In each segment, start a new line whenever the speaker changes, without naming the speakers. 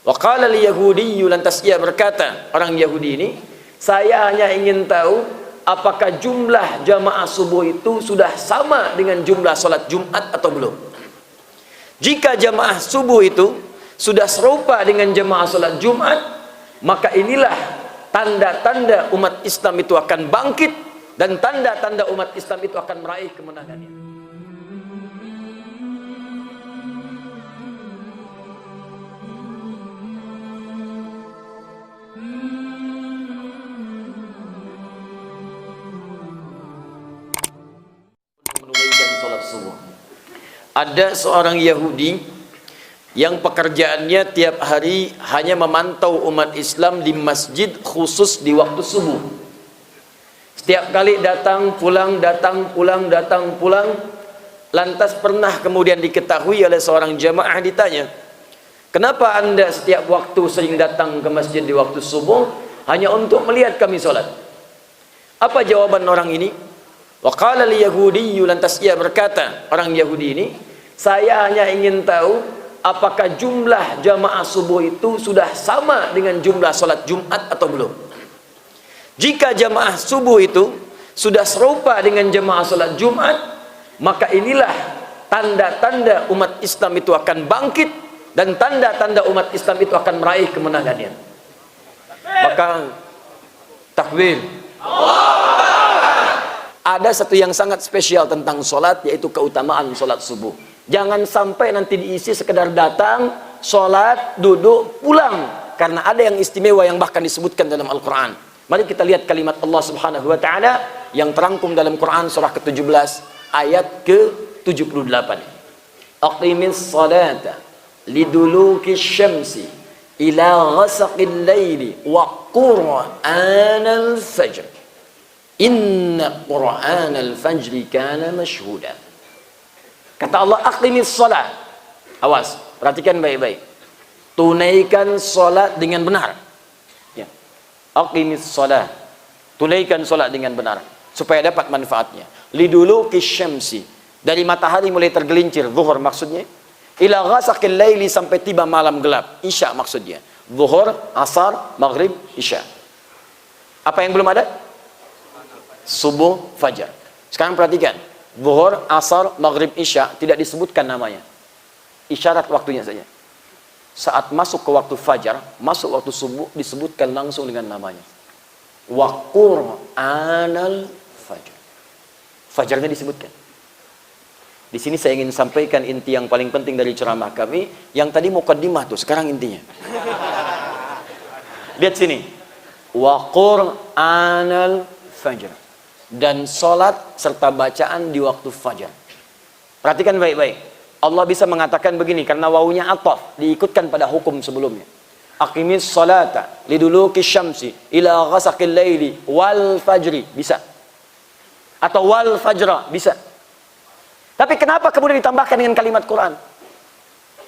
Wa qala al-yahudiyyu, lantas ia berkata, orang Yahudi ini, saya hanya ingin tahu apakah jumlah jamaah subuh itu sudah sama dengan jumlah salat Jumat atau belum. Jika jamaah subuh itu sudah serupa dengan jamaah salat Jumat, maka inilah tanda-tanda umat Islam itu akan bangkit, dan tanda-tanda umat Islam itu akan meraih kemenangannya. Menunaikan salat subuh. Ada seorang Yahudi yang pekerjaannya tiap hari hanya memantau umat Islam di masjid khusus di waktu subuh. Setiap kali datang pulang, datang pulang, datang pulang. Lantas pernah kemudian diketahui oleh seorang jamaah, ditanya, kenapa anda setiap waktu sering datang ke masjid di waktu subuh hanya untuk melihat kami sholat? Apa jawaban orang ini? Wa qala al-yahudiyyu, lantas ia berkata, orang Yahudi ini, saya hanya ingin tahu apakah jumlah jamaah subuh itu sudah sama dengan jumlah salat Jumat atau belum. Jika jamaah subuh itu sudah serupa dengan jamaah salat Jumat, maka inilah tanda-tanda umat Islam itu akan bangkit, dan tanda-tanda umat Islam itu akan meraih kemenangannya. Maka takbir. Ada satu yang sangat spesial tentang sholat, yaitu keutamaan sholat subuh. Jangan sampai nanti diisi sekedar datang, sholat, duduk, pulang. Karena ada yang istimewa yang bahkan disebutkan dalam Al-Quran. Mari kita lihat kalimat Allah Subhanahu wa Ta'ala yang terangkum dalam Quran surah ke-17 ayat ke-78. Aqimis salata liduluki syamsi ila ghasaqil laili wa qur'anal fajr. Inna qur'anal fajri kana mashhuda. Kata Allah, aqimis salat. Awas, perhatikan baik-baik. Tunaikan salat dengan benar. Ya. Aqimis salat. Tunaikan salat dengan benar supaya dapat manfaatnya. Liduluki syamsi, dari matahari mulai tergelincir, zuhur maksudnya, ila ghasaqil laili, sampai tiba malam gelap, isya maksudnya. Zuhur, asar, maghrib, isya. Apa yang belum ada? Subuh, fajar. Sekarang perhatikan, zuhur, asar, maghrib, isya tidak disebutkan namanya, isyarat waktunya saja. Saat masuk ke waktu fajar, masuk waktu subuh, disebutkan langsung dengan namanya. Wa qur'anal fajr. Fajarnya disebutkan. Di sini saya ingin sampaikan inti yang paling penting dari ceramah kami. Yang tadi muqaddimah tuh, sekarang intinya. Lihat sini. Wa qur'anal fajr. Dan sholat serta bacaan di waktu fajar. Perhatikan baik-baik. Allah bisa mengatakan begini karena wawunya ataf, diikutkan pada hukum sebelumnya. Aqimis salata liduluki syamsi ila ghasaqil laili wal fajri, bisa. Atau wal fajra, bisa. Tapi kenapa kemudian ditambahkan dengan kalimat Quran?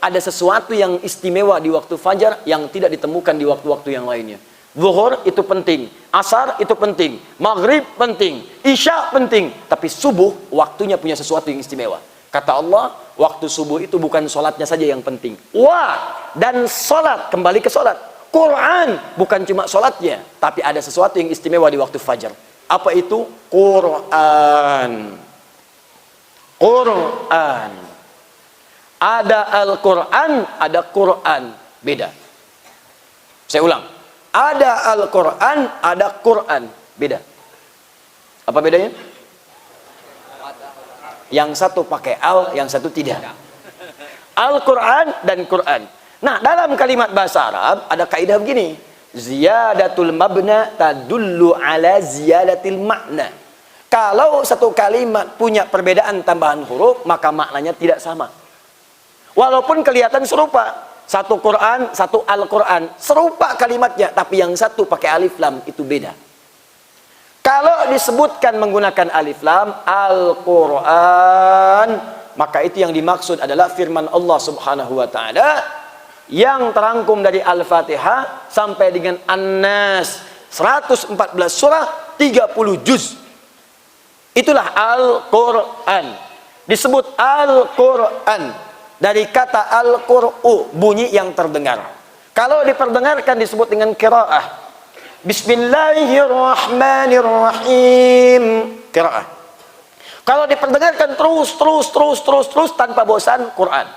Ada sesuatu yang istimewa di waktu fajar yang tidak ditemukan di waktu-waktu yang lainnya. Zuhur itu penting, asar itu penting, maghrib penting, isya penting, tapi subuh waktunya punya sesuatu yang istimewa. Kata Allah, waktu subuh itu bukan sholatnya saja yang penting. Dan sholat, kembali ke sholat. Quran, bukan cuma sholatnya, tapi ada sesuatu yang istimewa di waktu fajar. Apa itu? Quran. Quran. Ada Al-Quran, ada Quran. Beda. Saya ulang. Ada Al-Quran, ada Quran. Beda. Apa bedanya? Yang satu pakai al, yang satu tidak. Al-Quran dan Quran. Nah, dalam kalimat bahasa Arab ada kaidah begini. Ziyadatul mabna tadullu ala ziyadatil makna. Kalau satu kalimat punya perbedaan tambahan huruf, maka maknanya tidak sama. Walaupun kelihatan serupa. Satu Quran, satu Al-Quran. Serupa kalimatnya, tapi yang satu pakai alif lam, itu beda. Kalau disebutkan menggunakan alif lam, Al-Quran, maka itu yang dimaksud adalah firman Allah Subhanahu wa Ta'ala yang terangkum dari Al-Fatihah sampai dengan An-Nas, 114 surah, 30 juz. Itulah Al-Quran. Disebut Al-Quran dari kata Al-Qur'u, bunyi yang terdengar. Kalau diperdengarkan disebut dengan qiraah. Bismillahirrahmanirrahim. Qiraah. Kalau diperdengarkan terus tanpa bosan, Quran.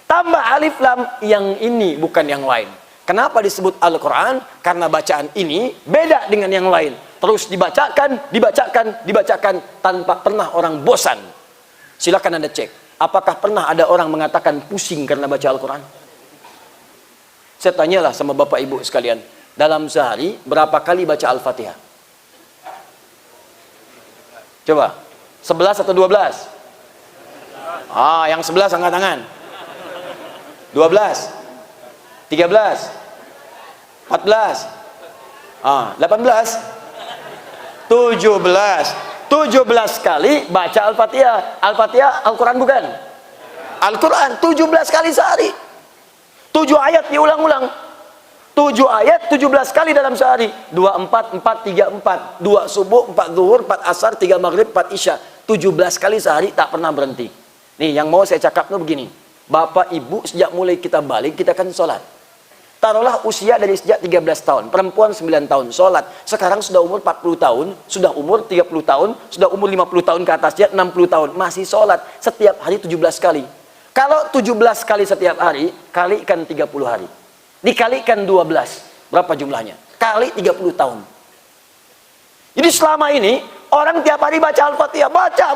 Tambah alif lam, yang ini bukan yang lain. Kenapa disebut Al-Quran? Karena bacaan ini beda dengan yang lain. Terus dibacakan tanpa pernah orang bosan. Silakan Anda cek. Apakah pernah ada orang mengatakan pusing karena baca Al-Quran? Saya tanyalah sama Bapak Ibu sekalian. Dalam sehari berapa kali baca Al-Fatihah? Coba. 11 atau 12? Yang 11 angkat tangan. 12, 13, 14, 18, 17 kali baca Al-Fatihah. Al-Fatihah Al-Quran bukan? Al-Quran 17 kali sehari. 7 ayat diulang-ulang. 7 ayat 17 kali dalam sehari. 2, 4, 4, 3, 4. 2 subuh, 4 zuhur, 4 asar, 3 maghrib, 4 isya. 17 kali sehari tak pernah berhenti. Nih yang mau saya cakap tuh begini. Bapak ibu sejak mulai kita balik kita kan sholat. Taruhlah usia dari sejak 13 tahun. Perempuan 9 tahun sholat. Sekarang sudah umur 40 tahun. Sudah umur 30 tahun. Sudah umur 50 tahun ke atasnya 60 tahun. Masih sholat. Setiap hari 17 kali. Kalau 17 kali setiap hari, kalikan 30 hari. Dikalikan 12. Berapa jumlahnya? Kali 30 tahun. Jadi selama ini, orang tiap hari baca Al-Fatihah. Baca.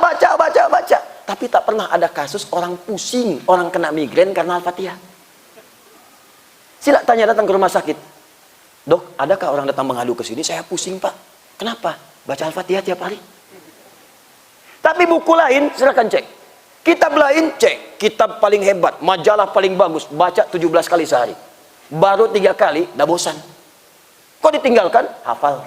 Tapi tak pernah ada kasus orang pusing, orang kena migrain karena Al-Fatihah. Sila tanya datang ke rumah sakit. Dok, adakah orang datang mengadu ke sini? Saya pusing pak. Kenapa? Baca Al-Fatihah tiap hari. Tapi buku lain, silakan cek. Kitab lain, cek. Kitab paling hebat, majalah paling bagus, baca 17 kali sehari. Baru 3 kali, dah bosan. Kok ditinggalkan? Hafal.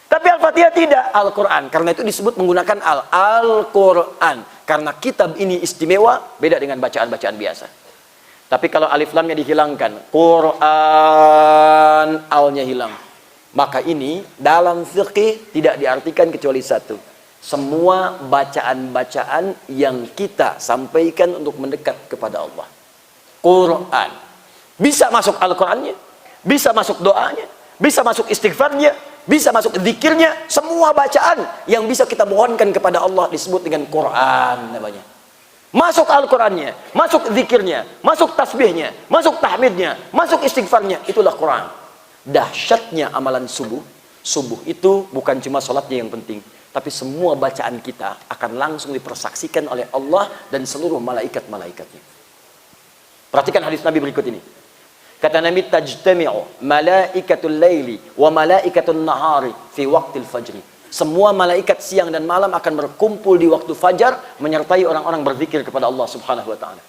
Tapi Al-Fatihah tidak, Al-Quran. Karena itu disebut menggunakan Al-Quran. Karena kitab ini istimewa, beda dengan bacaan-bacaan biasa. Tapi kalau alif lamnya dihilangkan, Quran, alnya hilang. Maka ini dalam fikih tidak diartikan kecuali satu. Semua bacaan-bacaan yang kita sampaikan untuk mendekat kepada Allah. Quran. Bisa masuk Al-Qurannya, bisa masuk doanya, bisa masuk istighfarnya, bisa masuk zikirnya. Semua bacaan yang bisa kita mohonkan kepada Allah disebut dengan Quran namanya. Masuk Al-Qurannya, masuk zikirnya, masuk tasbihnya, masuk tahmidnya, masuk istighfarnya. Itulah Quran. Dahsyatnya amalan subuh. Subuh itu bukan cuma sholatnya yang penting, tapi semua bacaan kita akan langsung dipersaksikan oleh Allah dan seluruh malaikat-malaikatnya. Perhatikan hadis Nabi berikut ini. Kata Nabi, tajtami'u malaikatul laili wa malaikatul nahari fi waqtil fajri. Semua malaikat siang dan malam akan berkumpul di waktu fajar menyertai orang-orang berzikir kepada Allah Subhanahu wa taala.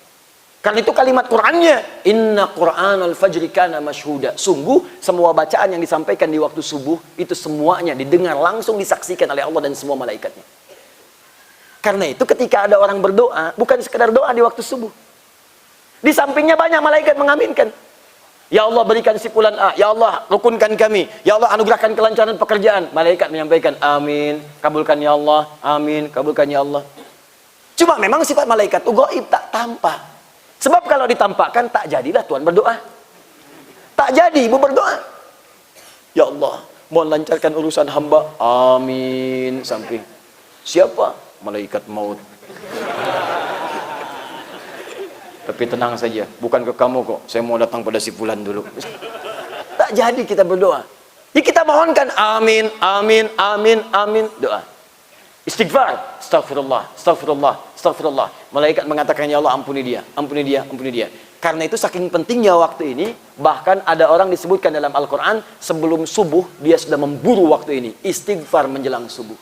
Karena itu kalimat Qur'annya, inna Qur'anal fajri kana masyhuda. Sungguh semua bacaan yang disampaikan di waktu subuh itu semuanya didengar langsung, disaksikan oleh Allah dan semua malaikatnya. Karena itu ketika ada orang berdoa, bukan sekedar doa di waktu subuh. Di sampingnya banyak malaikat mengaminkan. Ya Allah berikan si fulan A, ya Allah rukunkan kami, ya Allah anugerahkan kelancaran pekerjaan. Malaikat menyampaikan amin, kabulkan ya Allah, amin, kabulkan ya Allah. Cuma memang sifat malaikat itu gaib, tak tampak. Sebab kalau ditampakkan tak jadilah Tuhan berdoa. Tak jadi ibu berdoa. Ya Allah, mohon lancarkan urusan hamba. Amin. Samping. Siapa? Malaikat maut. Tapi tenang saja, bukan ke kamu kok. Saya mau datang pada si fulan dulu. Tak jadi kita berdoa. Jadi kita mohonkan amin, amin, amin, amin. Doa. Istighfar. Astagfirullah, astagfirullah, astagfirullah. Malaikat mengatakan ya Allah ampuni dia, ampuni dia, ampuni dia. Karena itu saking pentingnya waktu ini, bahkan ada orang disebutkan dalam Al-Quran, sebelum subuh dia sudah memburu waktu ini. Istighfar menjelang subuh.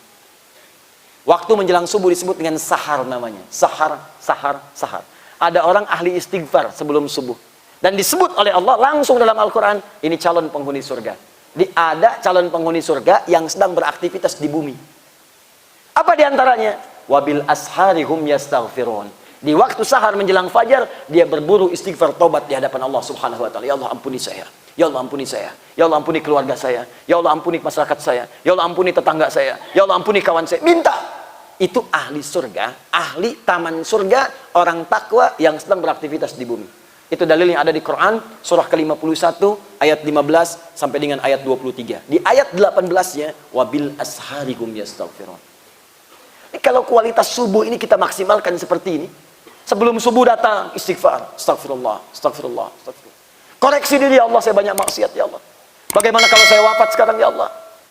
Waktu menjelang subuh disebut dengan sahar namanya. Sahar, sahar, sahar. Ada orang ahli istighfar sebelum subuh. Dan disebut oleh Allah langsung dalam Al-Quran, ini calon penghuni surga. Ada calon penghuni surga yang sedang beraktivitas di bumi. Apa diantaranya? Wabil asharihum yastaghfirun. Di waktu sahar menjelang fajar, dia berburu istighfar tobat di hadapan Allah Subhanahu wa taala. Ya Allah ampuni saya. Ya Allah ampuni saya. Ya Allah ampuni keluarga saya. Ya Allah ampuni masyarakat saya. Ya Allah ampuni tetangga saya. Ya Allah ampuni kawan saya. Minta. Itu ahli surga, ahli taman surga, orang takwa yang sedang beraktivitas di bumi. Itu dalil yang ada di Quran, surah ke-51, ayat 15 sampai dengan ayat 23. Di ayat 18-nya, wabil asharikum yastaghfirun. Kalau kualitas subuh ini kita maksimalkan seperti ini, sebelum subuh datang, istighfar, astagfirullah, astagfirullah, astagfirullah. Koreksi diri, ya Allah, saya banyak maksiat, ya Allah. Bagaimana kalau saya wafat sekarang, ya Allah?